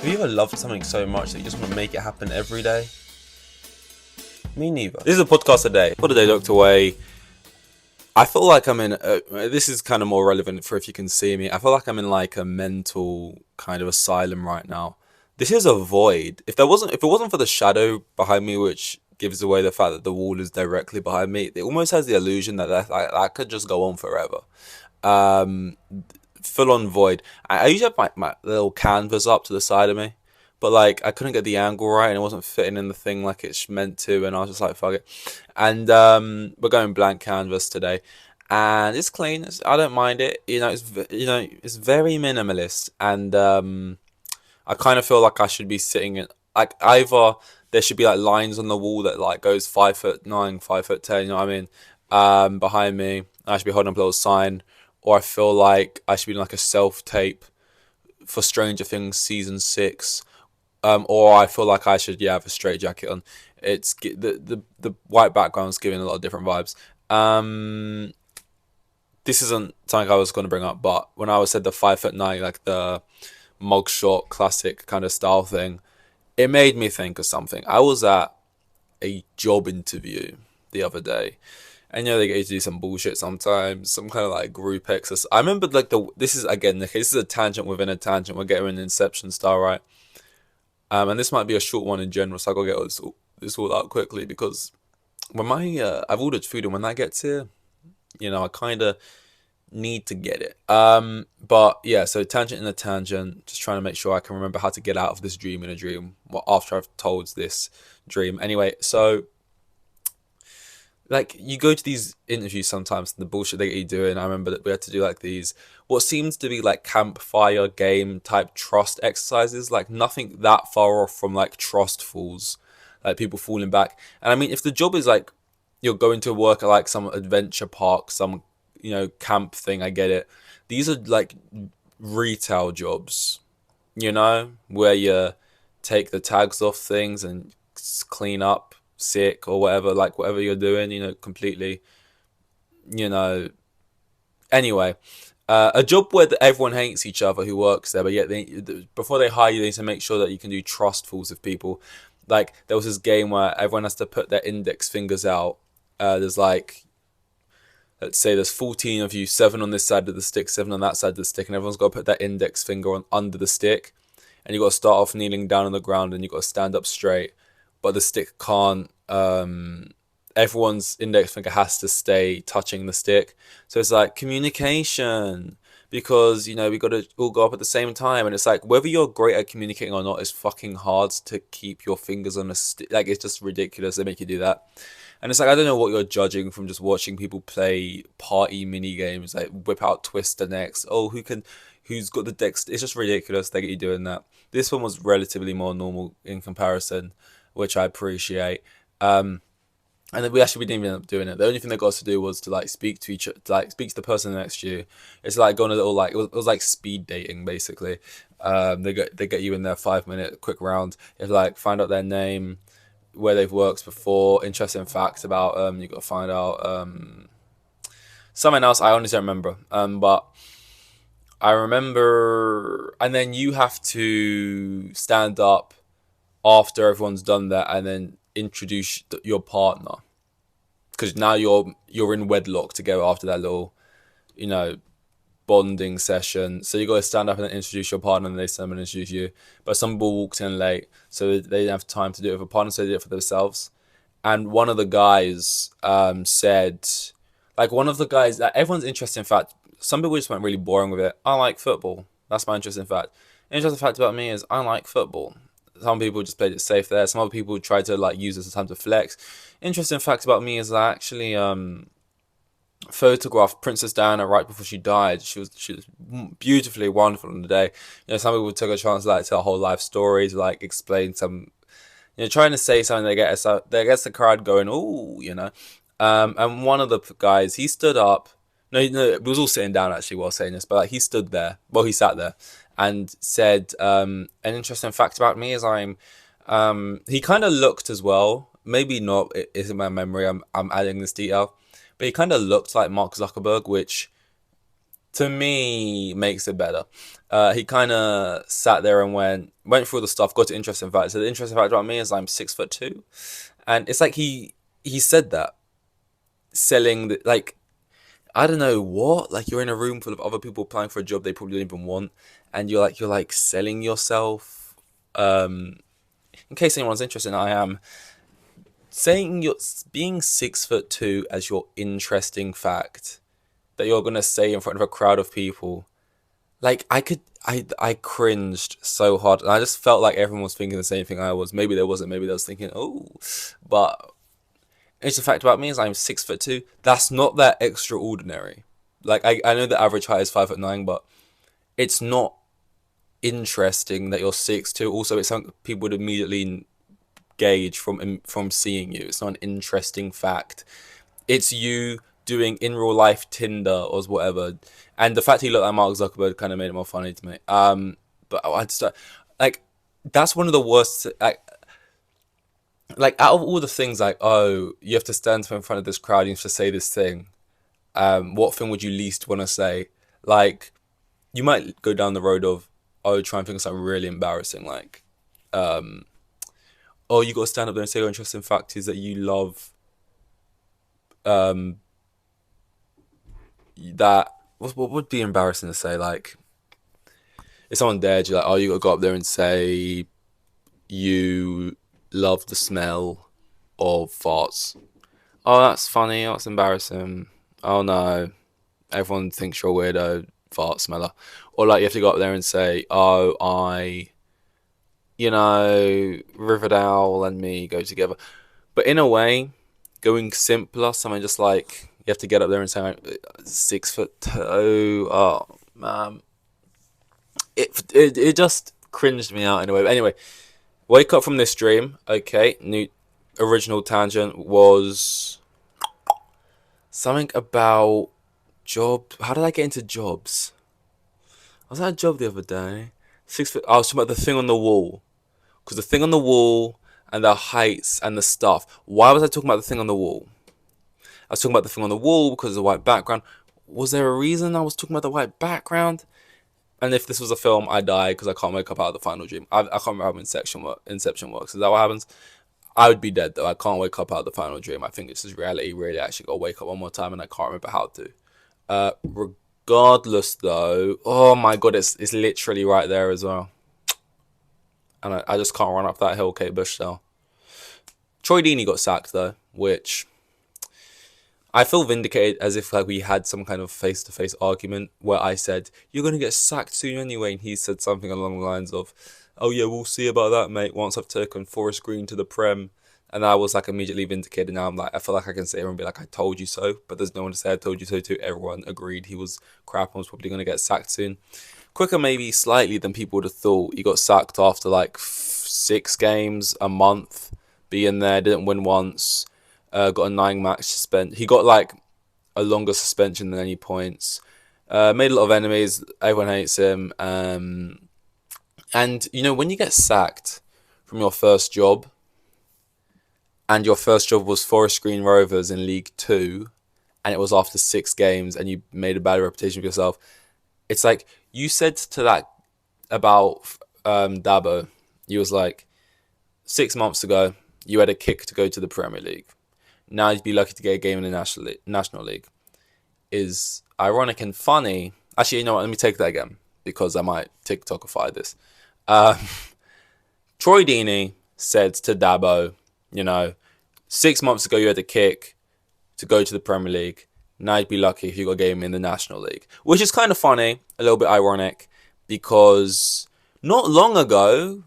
Have you ever loved something so much that you just want to make it happen every day? Me neither. This is a podcast today. For the day, Dr. Way. I feel like I'm in. This is kind of more relevant for if you can see me. I feel like I'm in like a mental kind of asylum right now. This is a void. If it wasn't for the shadow behind me, which gives away the fact that the wall is directly behind me, it almost has the illusion that could just go on forever. Um, Full on void. I usually have my little canvas up to the side of me, but like I couldn't get the angle right and it wasn't fitting in the thing like it's meant to, and I was just like, fuck it. And we're going blank canvas today, and it's clean. I don't mind it. It's very minimalist, and I kind of feel like I should be sitting in like either there should be like lines on the wall that like goes 5'9", 5'10", you know what I mean? Behind me, I should be holding up a little sign, or I feel like I should be doing like a self tape for Stranger Things season 6, or I feel like I should have a straight jacket on. It's the white background's giving a lot of different vibes. This isn't something I was going to bring up, but when I was said the 5'9", like the mugshot classic kind of style thing, it made me think of something. I was at a job interview the other day, and they get you to do some bullshit sometimes, some kind of like group exercise. I remember like this is again, okay, this is a tangent within a tangent. We're getting an Inception style, right? And this might be a short one in general, so I gotta get this all out quickly because when I've ordered food, and when that gets here, I kind of need to get it. But yeah, so tangent in a tangent, just trying to make sure I can remember how to get out of this dream in a dream. Well, after I've told this dream, anyway. So like you go to these interviews sometimes, the bullshit they get you doing. I remember that we had to do like these what seems to be like campfire game type trust exercises, like nothing that far off from like trust falls, like people falling back. And I mean, if the job is like you're going to work at like some adventure park, some camp thing, I get it. These are like retail jobs, where you take the tags off things and clean up sick or whatever, like whatever you're doing, completely, anyway, a job where everyone hates each other who works there, but yet before they hire you, they need to make sure that you can do trust falls with people. Like there was this game where everyone has to put their index fingers out. There's like, let's say there's 14 of you, 7 on this side of the stick, 7 on that side of the stick, and everyone's got to put their index finger on under the stick, and you got to start off kneeling down on the ground, and you got to stand up straight, but the stick can't. Everyone's index finger has to stay touching the stick, so it's like communication, because we got to all go up at the same time, and it's like whether you're great at communicating or not is fucking hard to keep your fingers on a stick. Like it's just ridiculous they make you do that. And it's like, I don't know what you're judging from just watching people play party mini games, like whip out Twister next. Oh, who's got the dex? It's just ridiculous they get you doing that. This one was relatively more normal in comparison, which I appreciate. And then we actually didn't even end up doing it. The only thing they got us to do was to like speak to speak to the person next to you. It's like going a little like it was like speed dating basically. They get you in their 5-minute quick round. It's like find out their name, where they've worked before, interesting facts about you got to find out something else I honestly don't remember, but I remember, and then you have to stand up after everyone's done that and then introduce your partner, because now you're in wedlock together after that little bonding session. So you got to stand up and introduce your partner, and they stand up and introduce you. But some people walked in late, so they didn't have time to do it with a partner, so they did it for themselves. And one of the guys said, like one of the guys, that everyone's interesting fact. Some people just went really boring with it. I like football. That's my interesting fact. Interesting fact about me is I like football. Some people just played it safe there. Some other people tried to like use it as a time to flex. Interesting fact about me is I actually photographed Princess Diana right before she died. She was beautifully wonderful on the day. Some people took a chance to like tell a whole life story, to like explain some, trying to say something that gets the crowd going, ooh, and one of the guys, he stood up. No, we was all sitting down actually while saying this, but like he stood there. Well, he sat there and said, an interesting fact about me is I'm. He kind of looked as well. Maybe not. It isn't my memory. I'm adding this detail. But he kind of looked like Mark Zuckerberg, which to me makes it better. He kind of sat there and went through the stuff, got to interesting facts. So the interesting fact about me is I'm 6'2", and it's like he said that selling like I don't know what, like you're in a room full of other people applying for a job they probably don't even want, and you're like selling yourself. In case anyone's interested, I am saying you're being 6'2" as your interesting fact that you're gonna say in front of a crowd of people. Like I cringed so hard, and I just felt like everyone was thinking the same thing I was. Maybe there wasn't. Maybe they was thinking, oh, but it's the fact about me is I'm 6'2". That's not that extraordinary. Like I know the average height is 5'9", but it's not interesting that you're 6'2". Also, it's something people would immediately gauge from seeing you. It's not an interesting fact. It's you doing in real life Tinder or whatever, and the fact he looked like Mark Zuckerberg kind of made it more funny to me. But I just like that's one of the worst. Like out of all the things, like, oh, you have to stand in front of this crowd, you have to say this thing. What thing would you least want to say? Like, you might go down the road of, oh, try and think of something really embarrassing, like, oh, you got to stand up there and say your interesting fact is that you love, that. What would be embarrassing to say? Like, if someone dared you, like, oh, you got to go up there and say you love the smell of farts. Oh, that's funny. Oh, that's embarrassing. Oh no, everyone thinks you're a weirdo fart smeller. Or like you have to go up there and say, oh, Riverdale and me go together. But in a way, going simpler, something just like you have to get up there and say 6'2". Oh man, it just cringed me out in a way. But anyway, wake up from this dream. Okay, new original tangent was something about job. How did I get into jobs? I was at a job the other day. I was talking about the thing on the wall. Because the thing on the wall and the heights and the stuff. Why was I talking about the thing on the wall? I was talking about the thing on the wall because of the white background. Was there a reason I was talking about the white background? And if this was a film, I die because I can't wake up out of the final dream. I can't remember how Inception works. Is that what happens? I would be dead though. I can't wake up out of the final dream. I think this is reality. Really, I actually got to wake up one more time, and I can't remember how to. Regardless, though, oh my god, it's literally right there as well, and I just can't run up that hill, Kate Bushell. Troy Deeney got sacked though, which I feel vindicated, as if like we had some kind of face-to-face argument where I said you're gonna get sacked soon anyway, and he said something along the lines of, oh yeah, we'll see about that, mate, once I've taken Forest Green to the Prem. And I was like immediately vindicated. Now I'm like, I feel like I can sit here and be like, I told you so, but there's no one to say I told you so to. Everyone agreed he was crap and was probably going to get sacked soon. Quicker maybe slightly than people would have thought. He got sacked after like 6 games, a month, being there, didn't win once, got a 9-match suspension. He got like a longer suspension than any points. Made a lot of enemies. Everyone hates him. And, when you get sacked from your first job, and your first job was Forest Green Rovers in League 2, and it was after 6 games, and you made a bad reputation of yourself, it's like, you said to that about Dabo, you was like, 6 months ago, you had a kick to go to the Premier League. Now you'd be lucky to get a game in the National League. Is ironic and funny. Actually, you know what, let me take that again, because I might TikTokify this. Troy Deeney said to Dabo, 6 months ago you had a kick to go to the Premier League. Now you'd be lucky if you got a game in the National League. Which is kind of funny, a little bit ironic, because not long ago,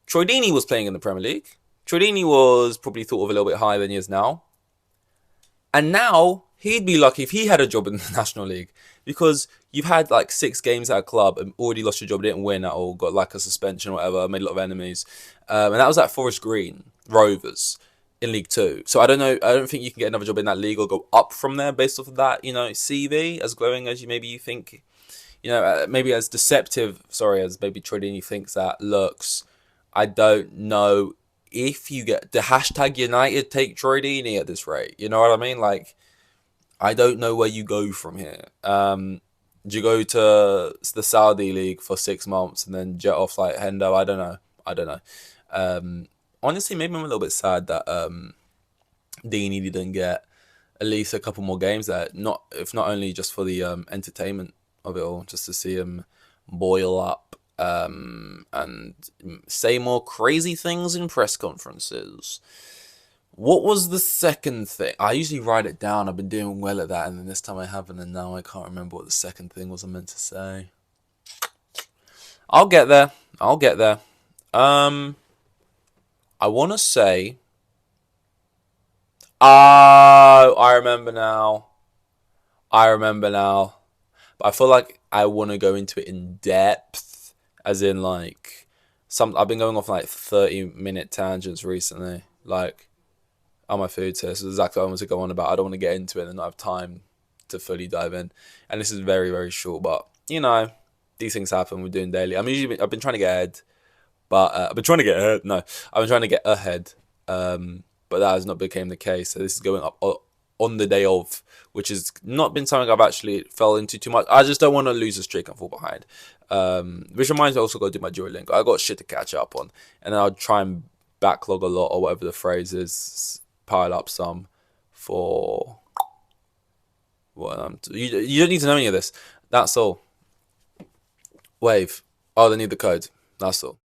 Troy Deeney was playing in the Premier League. Troy Deeney was probably thought of a little bit higher than he is now. And now, he'd be lucky if he had a job in the National League. Because you've had like 6 games at a club and already lost your job, didn't win at all, got like a suspension or whatever, made a lot of enemies. And that was at Forest Green Rovers in League 2. So I don't know, I don't think you can get another job in that league or go up from there based off of that, CV, as glowing as you think, maybe as deceptive, as maybe Troy Deeney thinks that looks. I don't know if you get the hashtag United take Troy Deeney at this rate. You know what I mean? Like, I don't know where you go from here. Do you go to the Saudi league for 6 months and then jet off like Hendo? I don't know. I don't know. Honestly, maybe I'm a little bit sad that Deeney didn't get at least a couple more games there. Not if not only just for the entertainment of it all, just to see him boil up and say more crazy things in press conferences. What was the second thing? I usually write it down. I've been doing well at that, and then this time I haven't, and now I can't remember what the second thing was I meant to say. I'll get there. I'll get there. I want to say. Oh, I remember now. I remember now. But I feel like I want to go into it in depth, as in like I've been going off like 30-minute tangents recently, like on my food test. This is exactly what I want to go on about. I don't want to get into it and not have time to fully dive in. And this is very, very short, but these things happen. We're doing daily. I've been trying to get ahead, but I've been trying to get ahead. No, I've been trying to get ahead, but that has not become the case. So this is going up on the day of, which has not been something I've actually fell into too much. I just don't want to lose a streak and fall behind. Which reminds me, I also got to do my Duolingo. I got shit to catch up on, and then I'll try and backlog a lot, or whatever the phrase is, pile up some for you don't need to know any of this. That's all. Wave. Oh, they need the code. That's all.